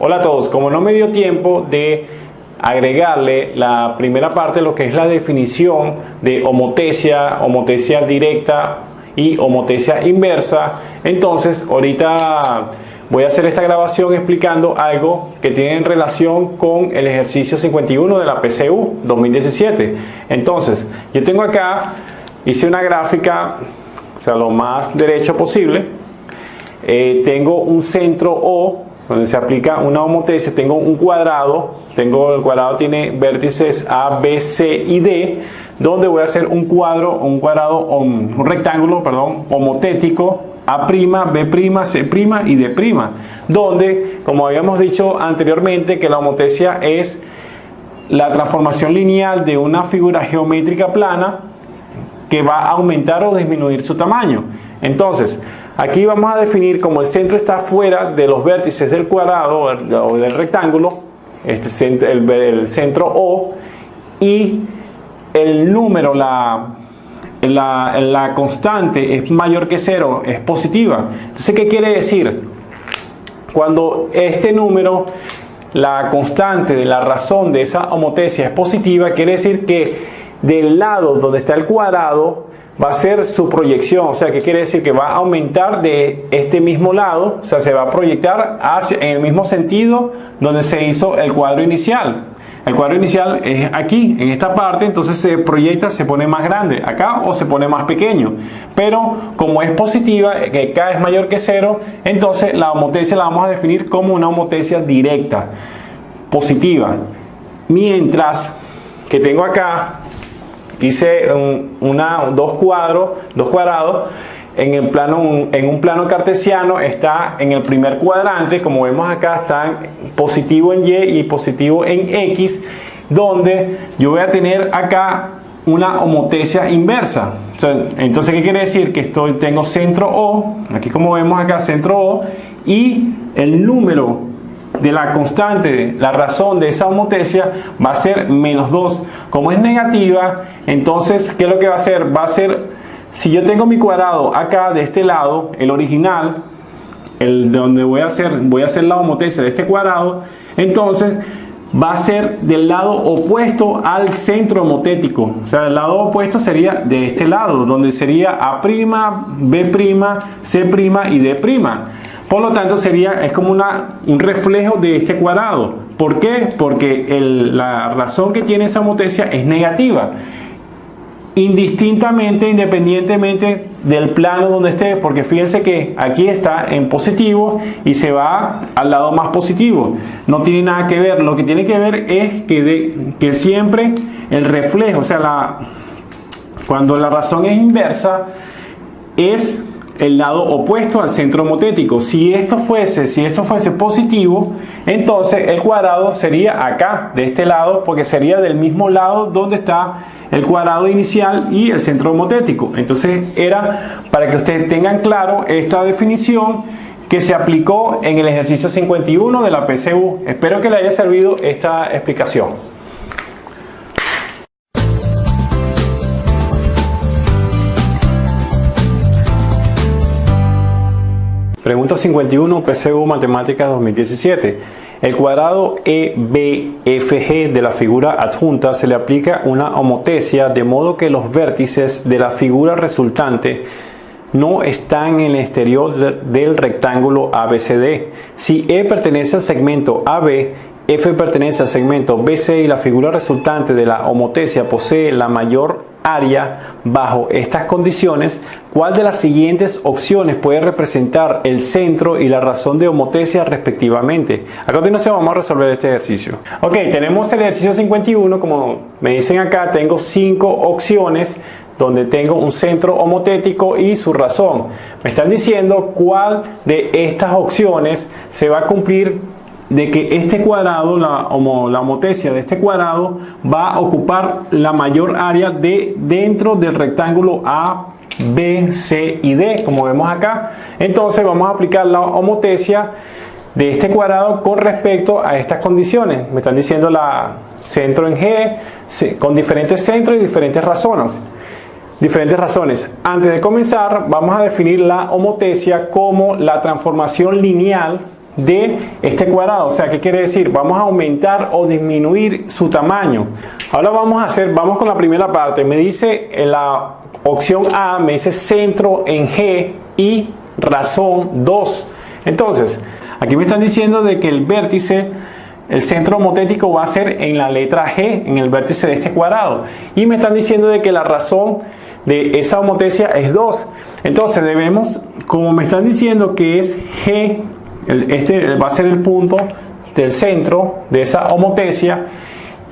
Hola a todos, como no me dio tiempo de agregarle la primera parte, lo que es la definición de homotecia, homotecia directa y homotecia inversa, entonces ahorita voy a hacer esta grabación explicando algo que tiene relación con el ejercicio 51 de la PSU 2017. Entonces, yo tengo acá, hice una gráfica, o sea, lo más derecho posible. Tengo un centro O, donde se aplica una homotecia, tengo un cuadrado, el cuadrado tiene vértices A, B, C y D, donde voy a hacer un rectángulo, homotético, A', B', C' y D', donde, como habíamos dicho anteriormente, que la homotecia es la transformación lineal de una figura geométrica plana que va a aumentar o disminuir su tamaño. Entonces, aquí vamos a definir como el centro está fuera de los vértices del cuadrado o del rectángulo, el centro O, y el número, la constante es mayor que 0, es positiva. Entonces, ¿qué quiere decir? Cuando este número, la constante de la razón de esa homotecia es positiva, quiere decir que del lado donde está el cuadrado va a ser su proyección. O sea, ¿qué quiere decir? Que va a aumentar de este mismo lado, o sea, se va a proyectar en el mismo sentido donde se hizo el cuadro inicial. El cuadro inicial es aquí, en esta parte, entonces se proyecta, se pone más grande acá o se pone más pequeño. Pero como es positiva, que K es mayor que 0, entonces la homotecia la vamos a definir como una homotecia directa, positiva. Mientras que tengo acá, hice dos cuadrados. En un plano cartesiano está en el primer cuadrante, como vemos acá, están positivo en Y y positivo en X, donde yo voy a tener acá una homotecia inversa. O sea, entonces, ¿qué quiere decir? Que tengo centro O, aquí como vemos acá, centro O, y el número de la constante, la razón de esa homotecia va a ser -2. Como es negativa, entonces, ¿qué es lo que va a hacer? Va a ser, si yo tengo mi cuadrado acá de este lado, el original, donde voy a hacer la homotecia de este cuadrado, entonces va a ser del lado opuesto al centro homotético. O sea, el lado opuesto sería de este lado, donde sería A', B', C' y D'. Por lo tanto, es como un reflejo de este cuadrado. ¿Por qué? Porque la razón que tiene esa homotecia es negativa. Indistintamente, independientemente del plano donde esté, porque fíjense que aquí está en positivo y se va al lado más positivo. No tiene nada que ver. Lo que tiene que ver es que siempre el reflejo, o sea, cuando la razón es inversa, es el lado opuesto al centro homotético. Si esto fuese positivo, entonces el cuadrado sería acá, de este lado, porque sería del mismo lado donde está el cuadrado inicial y el centro homotético. Entonces era para que ustedes tengan claro esta definición que se aplicó en el ejercicio 51 de la PSU. Espero que le haya servido esta explicación. Pregunta 51, PSU Matemáticas 2017. El cuadrado EBFG de la figura adjunta se le aplica una homotecia de modo que los vértices de la figura resultante no están en el exterior del rectángulo ABCD. Si E pertenece al segmento AB, F pertenece al segmento BC y la figura resultante de la homotecia posee la mayor área bajo estas condiciones, ¿cuál de las siguientes opciones puede representar el centro y la razón de homotecia respectivamente? A continuación vamos a resolver este ejercicio. Ok, tenemos el ejercicio 51, como me dicen acá, tengo 5 opciones donde tengo un centro homotético y su razón. Me están diciendo cuál de estas opciones se va a cumplir de que este cuadrado, la homotecia de este cuadrado va a ocupar la mayor área dentro del rectángulo A, B, C y D, como vemos acá. Entonces vamos a aplicar la homotecia de este cuadrado con respecto a estas condiciones. Me están diciendo la centro en G con diferentes centros y diferentes razones. Antes de comenzar, vamos a definir la homotecia como la transformación lineal de este cuadrado. O sea, ¿qué quiere decir? Vamos a aumentar o disminuir su tamaño. Ahora vamos con la primera parte. Me dice en la opción A, me dice centro en G y razón 2. Entonces, aquí me están diciendo de que el vértice, el centro homotético va a ser en la letra G, en el vértice de este cuadrado. Y me están diciendo de que la razón de esa homotecia es 2. Entonces debemos, como me están diciendo que es G, este va a ser el punto del centro de esa homotecia,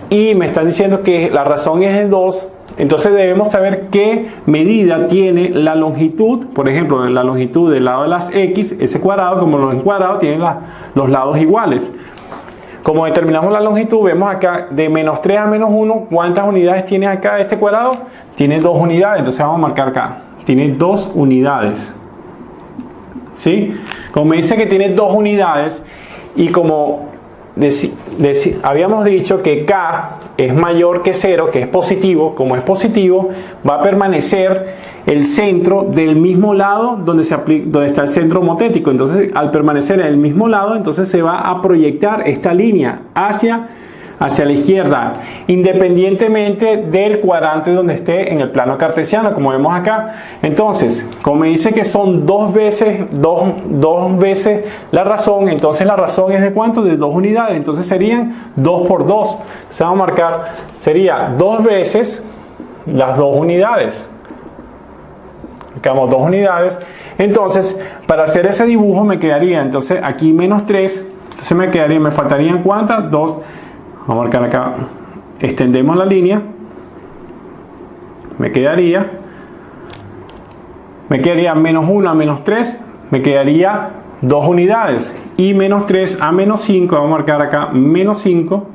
y me están diciendo que la razón es el 2, entonces debemos saber qué medida tiene la longitud. Por ejemplo, la longitud del lado de las X, ese cuadrado, como los cuadrados tienen los lados iguales. Como determinamos la longitud, vemos acá de menos 3 a menos 1, ¿cuántas unidades tiene acá este cuadrado? Tiene 2 unidades, entonces vamos a marcar acá. Tiene 2 unidades. ¿Sí? Como me dice que tiene 2 unidades, y como habíamos dicho que K es mayor que 0, que es positivo, como es positivo, va a permanecer el centro del mismo lado donde está el centro homotético. Entonces, al permanecer en el mismo lado, entonces se va a proyectar esta línea hacia la izquierda, independientemente del cuadrante donde esté en el plano cartesiano, como vemos acá. Entonces, como me dice que son dos veces la razón, entonces la razón es de ¿cuánto? De 2 unidades, entonces serían 2 por 2. Entonces vamos a marcar, sería 2 veces las 2 unidades. Marcamos 2 unidades. Entonces, para hacer ese dibujo me quedaría, entonces aquí menos 3, entonces me faltarían ¿cuántas? 2. Vamos a marcar acá, extendemos la línea, me quedaría menos 1 a menos 3, me quedaría 2 unidades, y menos 3 a menos 5, vamos a marcar acá menos 5,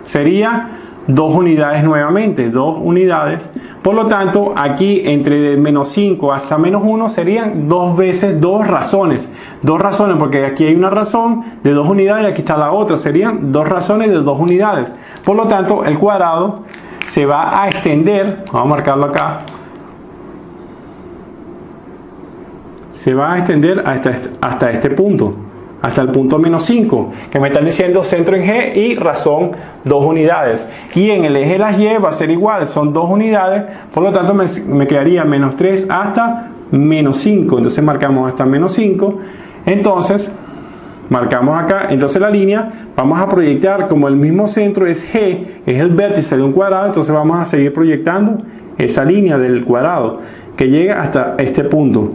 sería 2 unidades nuevamente, 2 unidades. Por lo tanto, aquí entre menos 5 hasta menos 1 serían 2 veces 2 razones. 2 razones, porque aquí hay una razón de 2 unidades y aquí está la otra. Serían 2 razones de 2 unidades. Por lo tanto, el cuadrado se va a extender, vamos a marcarlo acá, se va a extender hasta este punto, hasta el punto menos 5, que me están diciendo centro en G y razón 2 unidades. Y en el eje de las Y va a ser igual, son 2 unidades, por lo tanto me quedaría menos 3 hasta menos 5. Entonces marcamos hasta menos 5. Entonces marcamos acá, entonces la línea vamos a proyectar, como el mismo centro es G, es el vértice de un cuadrado, entonces vamos a seguir proyectando esa línea del cuadrado que llega hasta este punto.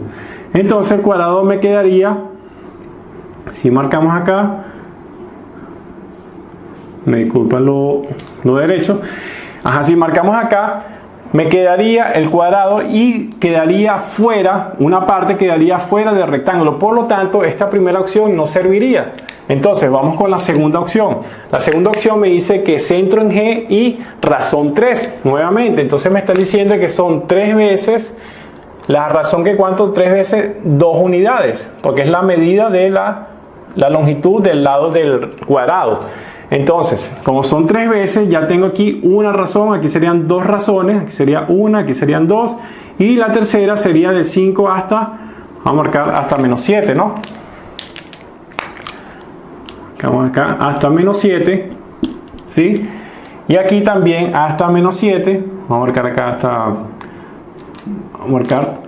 Entonces el cuadrado me quedaría, si marcamos acá, me disculpan lo derecho, si marcamos acá, me quedaría el cuadrado y quedaría fuera, una parte quedaría fuera del rectángulo. Por lo tanto, esta primera opción no serviría. Entonces vamos con la segunda opción. La segunda opción me dice que centro en G y razón 3 nuevamente. Entonces me está diciendo que son 3 veces la razón, que ¿cuánto? 3 veces 2 unidades, porque es la medida de la longitud del lado del cuadrado. Entonces, como son 3 veces, ya tengo aquí una razón, aquí serían 2 razones, aquí sería una, aquí serían 2, y la tercera sería de 5 hasta, vamos a marcar hasta menos 7, ¿no? Vamos acá hasta menos 7, ¿sí? Y aquí también hasta menos 7, vamos a marcar acá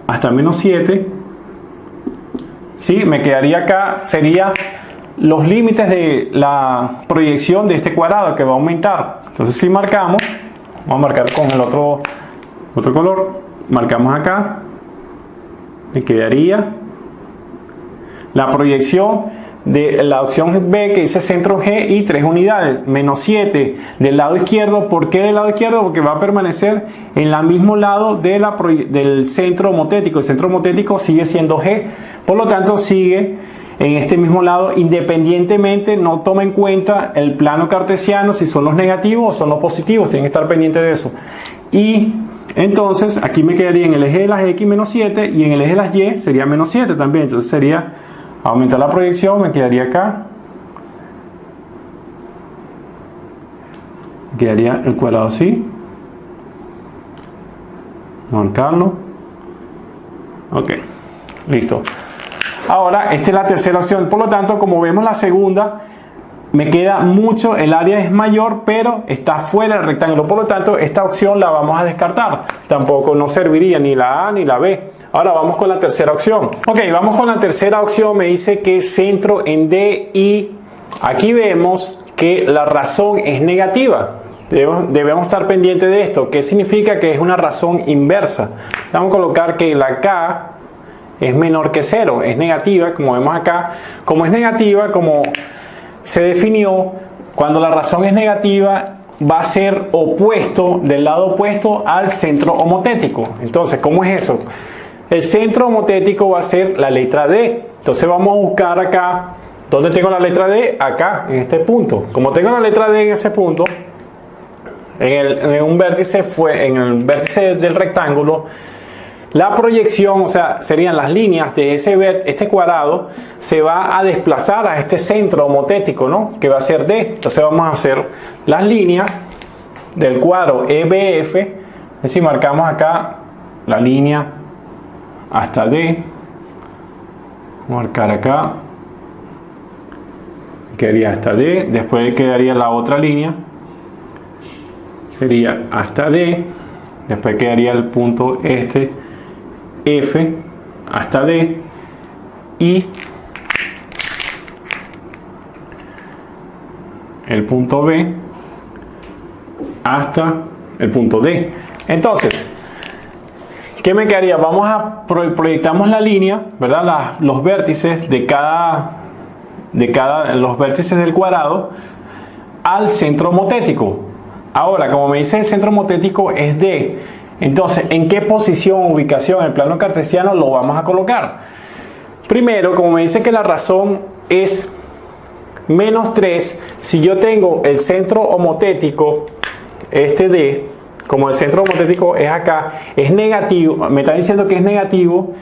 hasta menos 7, ¿sí? Me quedaría acá, sería los límites de la proyección de este cuadrado que va a aumentar. Entonces si marcamos, vamos a marcar con el otro color, marcamos acá, me quedaría la proyección de la opción B, que dice centro G y 3 unidades, menos 7 del lado izquierdo. ¿Por qué del lado izquierdo? Porque va a permanecer en el mismo lado del centro homotético. El centro homotético sigue siendo G, por lo tanto sigue en este mismo lado, independientemente, no toma en cuenta el plano cartesiano, si son los negativos o son los positivos, tienen que estar pendientes de eso. Y entonces aquí me quedaría en el eje de las X menos 7 y en el eje de las Y sería menos 7 también. Entonces sería aumentar la proyección, me quedaría acá, me quedaría el cuadrado así, marcarlo, ok, listo. Ahora, esta es la tercera opción. Por lo tanto, como vemos la segunda, me queda mucho, el área es mayor, pero está fuera del rectángulo. Por lo tanto, esta opción la vamos a descartar. Tampoco nos serviría ni la A ni la B. Ahora vamos con la tercera opción. Ok, vamos con la tercera opción. Me dice que es centro en D y aquí vemos que la razón es negativa. Debemos estar pendientes de esto. ¿Qué significa? Que es una razón inversa. Vamos a colocar que la K es menor que 0, es negativa, como vemos acá. Como es negativa, como se definió, cuando la razón es negativa, va a ser opuesto, del lado opuesto al centro homotético. Entonces, ¿cómo es eso? El centro homotético va a ser la letra D. Entonces vamos a buscar acá, ¿dónde tengo la letra D? Acá, en este punto. Como tengo la letra D en ese punto, en un vértice en el vértice del rectángulo, la proyección, o sea, serían las líneas de este cuadrado, se va a desplazar a este centro homotético, ¿no? Que va a ser D. Entonces vamos a hacer las líneas del cuadro EBF. Es decir, marcamos acá la línea hasta D. Marcar acá. Quedaría hasta D. Después quedaría la otra línea. Sería hasta D. Después quedaría el punto F hasta D y el punto B hasta el punto D. Entonces, ¿qué me quedaría? Vamos a proyectamos la línea, ¿verdad? Los vértices los vértices del cuadrado al centro homotético. Ahora, como me dice, el centro homotético es D. Entonces, ¿en qué posición, ubicación en el plano cartesiano lo vamos a colocar? Primero, como me dice que la razón es menos 3, si yo tengo el centro homotético, este D, como el centro homotético es acá, es negativo, me está diciendo que es negativo,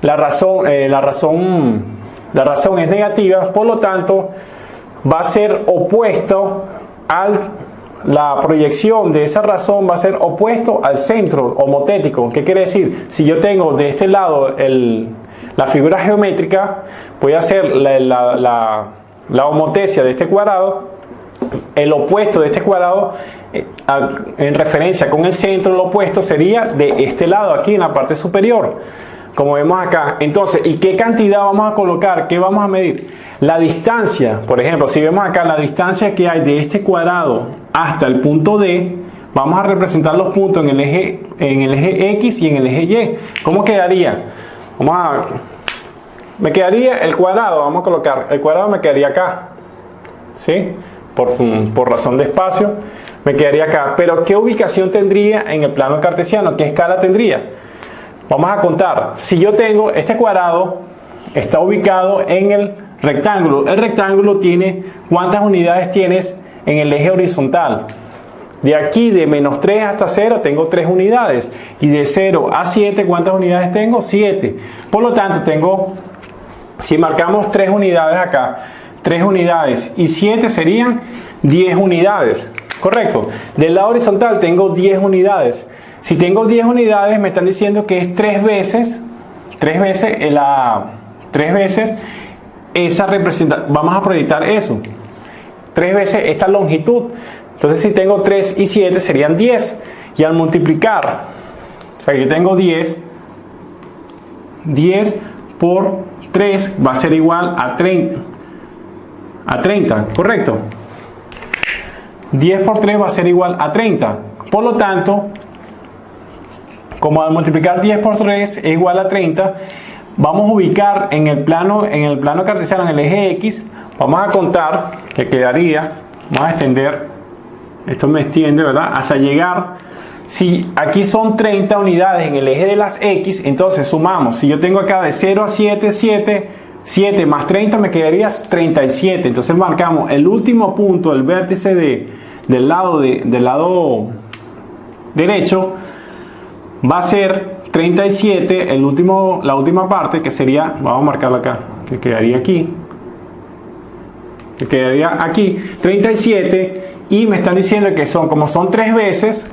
la razón es negativa, por lo tanto, va a ser opuesto la proyección de esa razón va a ser opuesto al centro homotético. ¿Qué quiere decir? Si yo tengo de este lado la figura geométrica, voy a hacer la homotecia de este cuadrado, el opuesto de este cuadrado en referencia con el centro, lo opuesto sería de este lado, aquí en la parte superior, como vemos acá. Entonces, ¿y qué cantidad vamos a colocar? ¿Qué vamos a medir? La distancia, por ejemplo, si vemos acá la distancia que hay de este cuadrado hasta el punto D, vamos a representar los puntos en el eje X y en el eje Y. ¿Cómo quedaría? Me quedaría el cuadrado, vamos a colocar, el cuadrado me quedaría acá, ¿sí? Por razón de espacio, me quedaría acá. Pero ¿qué ubicación tendría en el plano cartesiano? ¿Qué escala tendría? Vamos a contar. Si yo tengo este cuadrado, está ubicado en el rectángulo. El rectángulo tiene, ¿cuántas unidades tienes en el eje horizontal? De aquí, de menos 3 hasta 0, tengo 3 unidades. Y de 0 a 7, ¿cuántas unidades tengo? 7. Por lo tanto, tengo, si marcamos 3 unidades acá, 3 unidades y 7 serían 10 unidades. Correcto. Del lado horizontal tengo 10 unidades. Si tengo 10 unidades, me están diciendo que es 3 veces esa representación. Vamos a proyectar eso. 3 veces esta longitud. Entonces, si tengo 3 y 7 serían 10. Y al multiplicar, o sea, yo tengo 10 por 3 va a ser igual a 30. ¿Correcto? 10 por 3 va a ser igual a 30. Por lo tanto, como al multiplicar 10 por 3 es igual a 30, vamos a ubicar en el plano cartesiano, en el eje X, vamos a contar que quedaría, vamos a extender, esto me extiende, ¿verdad? Hasta llegar, si aquí son 30 unidades en el eje de las X, entonces sumamos, si yo tengo acá de 0 a 7, 7 más 30 me quedaría 37, entonces marcamos el último punto, el vértice del lado derecho, va a ser 37, la última parte que sería, vamos a marcarlo acá, que quedaría aquí, 37, y me están diciendo que como son 3 veces,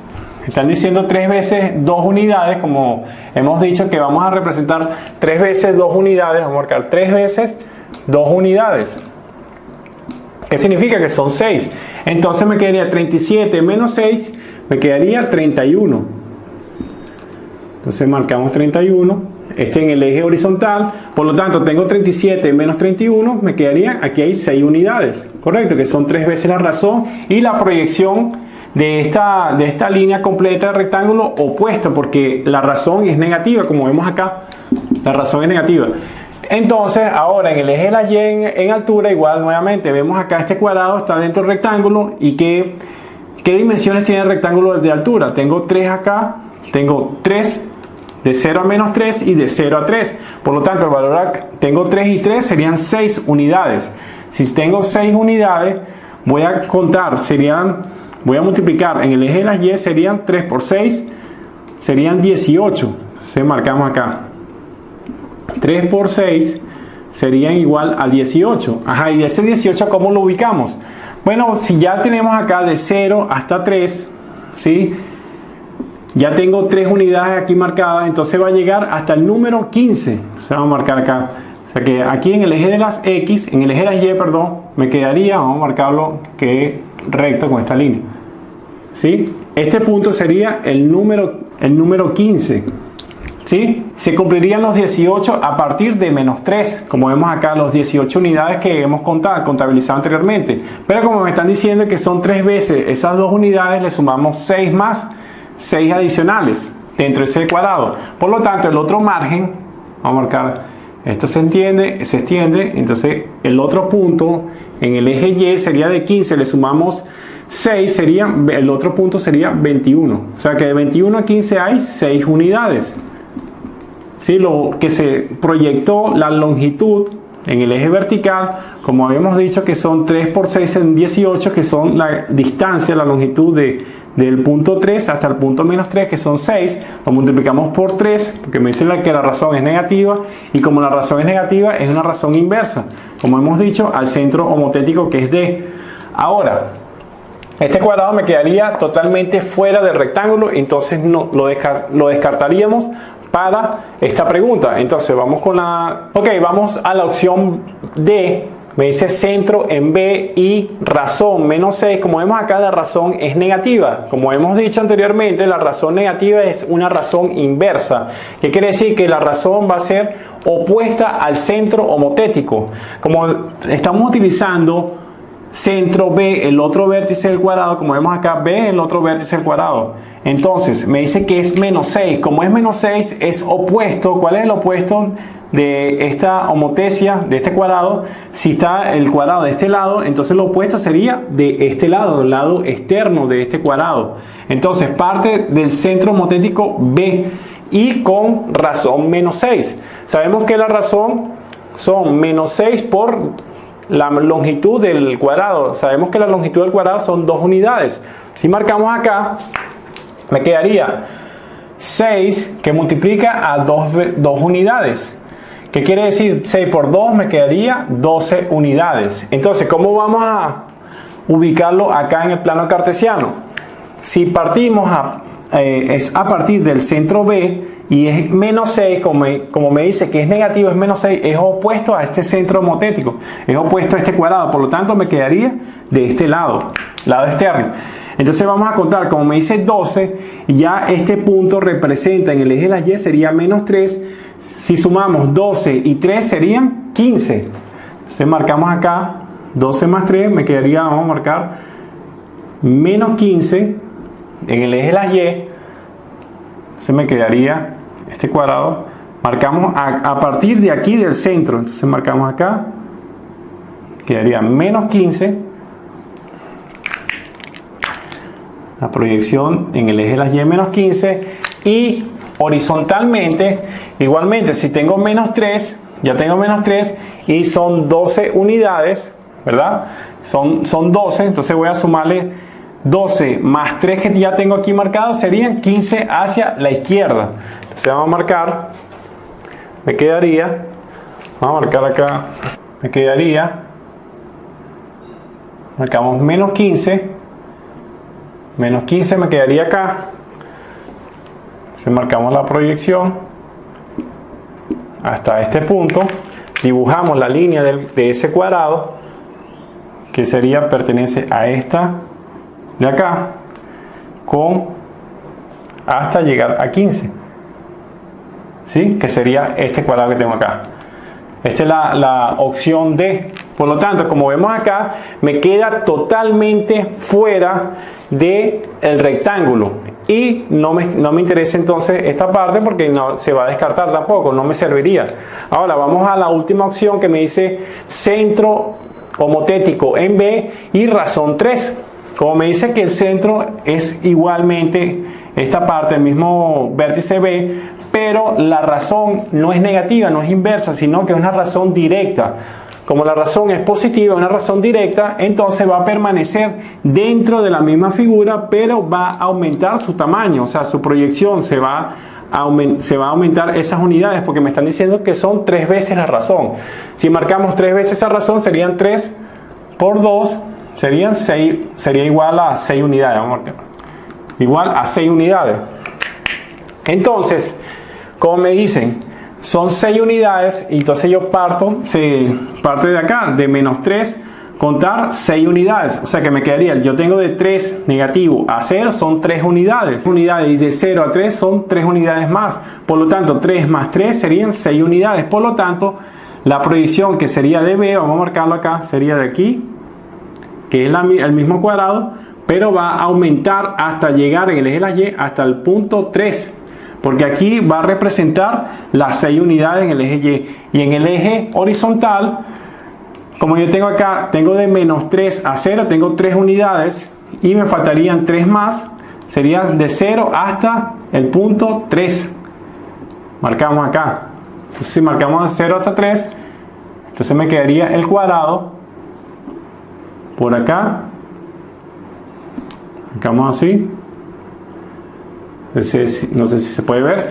están diciendo 3 veces 2 unidades, como hemos dicho que vamos a representar 3 veces 2 unidades, vamos a marcar 3 veces 2 unidades. ¿Qué significa? Que son 6. Entonces me quedaría 37 menos 6, me quedaría 31. Entonces marcamos 31. Este en el eje horizontal, por lo tanto tengo 37 menos 31, me quedaría, aquí hay 6 unidades, correcto, que son 3 veces la razón y la proyección de esta línea completa del rectángulo opuesto, porque la razón es negativa, como vemos acá, la razón es negativa. Entonces ahora en el eje de la y en altura, igual nuevamente vemos acá este cuadrado está dentro del rectángulo y ¿qué dimensiones tiene el rectángulo de altura? Tengo 3 acá, tengo 3 de 0 a menos 3 y de 0 a 3. Por lo tanto, el valor tengo 3 y 3 serían 6 unidades. Si tengo 6 unidades, voy a contar, voy a multiplicar en el eje de las y, serían 3 por 6, serían 18. Entonces marcamos acá. 3 por 6 serían igual a 18. Ajá, y de ese 18, ¿cómo lo ubicamos? Bueno, si ya tenemos acá de 0 hasta 3, ¿sí? Ya tengo 3 unidades aquí marcadas, entonces va a llegar hasta el número 15. Se va a marcar acá. O sea que aquí en el eje de las X, en el eje de las Y, perdón, me quedaría, vamos a marcarlo que recto con esta línea. ¿Sí? Este punto sería el número 15. ¿Sí? Se cumplirían los 18 a partir de menos 3, como vemos acá, los 18 unidades que hemos contabilizado anteriormente. Pero como me están diciendo que son 3 veces esas 2 unidades, le sumamos 6 más. 6 adicionales dentro de ese cuadrado. Por lo tanto, el otro margen, vamos a marcar, esto se extiende, entonces el otro punto en el eje Y sería de 15, le sumamos 6, el otro punto sería 21. O sea que de 21 a 15 hay 6 unidades. ¿Sí? Lo que se proyectó la longitud en el eje vertical, como habíamos dicho, que son 3 por 6 en 18, que son la distancia, la longitud del punto 3 hasta el punto menos 3, que son 6, lo multiplicamos por 3, porque me dicen que la razón es negativa, y como la razón es negativa, es una razón inversa, como hemos dicho, al centro homotético que es D. Ahora, este cuadrado me quedaría totalmente fuera del rectángulo, entonces no, lo descartaríamos para esta pregunta. Entonces vamos vamos a la opción D. Me dice centro en B y razón menos 6. Como vemos acá, la razón es negativa. Como hemos dicho anteriormente, la razón negativa es una razón inversa. ¿Qué quiere decir? Que la razón va a ser opuesta al centro homotético. Como estamos utilizando centro B, el otro vértice del cuadrado, como vemos acá, B, el otro vértice del cuadrado. Entonces, me dice que es menos 6. Como es menos 6, es opuesto. ¿Cuál es el opuesto de esta homotecia, de este cuadrado? Si está el cuadrado de este lado, entonces lo opuesto sería de este lado, el lado externo de este cuadrado. Entonces, parte del centro homotético B y con razón menos 6. Sabemos que la razón son menos 6 por la longitud del cuadrado. Sabemos que la longitud del cuadrado son 2 unidades. Si marcamos acá, me quedaría 6 que multiplica a 2 unidades. ¿Qué quiere decir? 6 por 2 me quedaría 12 unidades. Entonces, ¿cómo vamos a ubicarlo acá en el plano cartesiano? Si partimos es a partir del centro B y es menos 6, como me dice que es negativo, es menos 6, es opuesto a este centro homotético, es opuesto a este cuadrado, por lo tanto me quedaría de este lado externo. Entonces vamos a contar, como me dice 12, ya este punto representa en el eje de las Y sería menos 3, si sumamos 12 y 3 serían 15. Entonces marcamos acá 12 más 3, me quedaría, vamos a marcar, menos 15 en el eje de las Y. Entonces me quedaría este cuadrado. Marcamos a partir de aquí del centro, entonces marcamos acá, quedaría menos 15. La proyección en el eje de las Y menos 15 y horizontalmente, igualmente, si tengo menos 3, ya tengo menos 3 y son 12 unidades, ¿verdad? Son 12, entonces voy a sumarle 12 más 3 que ya tengo aquí marcado, serían 15 hacia la izquierda. Entonces vamos a marcar, me quedaría, vamos a marcar acá, me quedaría, marcamos menos 15 me quedaría acá, Entonces marcamos la proyección hasta este punto, dibujamos la línea de ese cuadrado, que sería, pertenece a esta de acá, hasta llegar a 15, ¿sí? Que sería este cuadrado que tengo acá. Esta es la opción D. Por lo tanto, como vemos acá, me queda totalmente fuera del rectángulo y no me interesa entonces esta parte porque no se va a descartar tampoco, no me serviría. Ahora vamos a la última opción que me dice centro homotético en B y razón 3. Como me dice que el centro es igualmente esta parte, el mismo vértice B, pero la razón no es negativa, no es inversa, sino que es una razón directa. Como la razón es positiva, una razón directa, entonces va a permanecer dentro de la misma figura, pero va a aumentar su tamaño, o sea, su proyección se va a aumentar esas unidades, porque me están diciendo que son 3 veces la razón. Si marcamos 3 veces esa razón, serían 3 por 2, serían 6, sería igual a 6 unidades. Vamos a marcar. Igual a 6 unidades. Entonces, como me dicen, son 6 unidades, y entonces yo se parte de acá, de menos 3, contar 6 unidades. O sea que me quedaría, yo tengo de 3 negativo a 0, son 3 unidades. Y de 0 a 3 son 3 unidades más. Por lo tanto, 3 más 3 serían 6 unidades. Por lo tanto, la proyección que sería de B, vamos a marcarlo acá, sería de aquí, que es el mismo cuadrado, pero va a aumentar hasta llegar en el eje de la Y hasta el punto 3. Porque aquí va a representar las 6 unidades en el eje Y. Y en el eje horizontal, como yo tengo acá, tengo de menos 3 a 0, tengo 3 unidades. Y me faltarían 3 más. Serían de 0 hasta el punto 3. Marcamos acá. Entonces, si marcamos de 0 hasta 3, entonces me quedaría el cuadrado por acá. Marcamos así. No sé si se puede ver.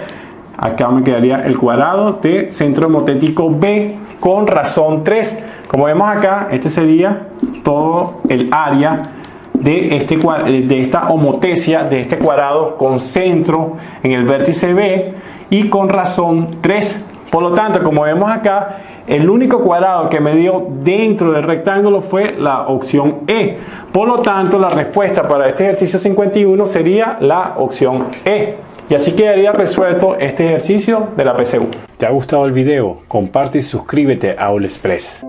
Acá me quedaría el cuadrado de centro homotético B con razón 3. Como vemos acá, este sería todo el área de esta homotecia, de este cuadrado con centro en el vértice B y con razón 3. Por lo tanto, como vemos acá, el único cuadrado que me dio dentro del rectángulo fue la opción E. Por lo tanto, la respuesta para este ejercicio 51 sería la opción E. Y así quedaría resuelto este ejercicio de la PSU. ¿Te ha gustado el video? Comparte y suscríbete a All Express.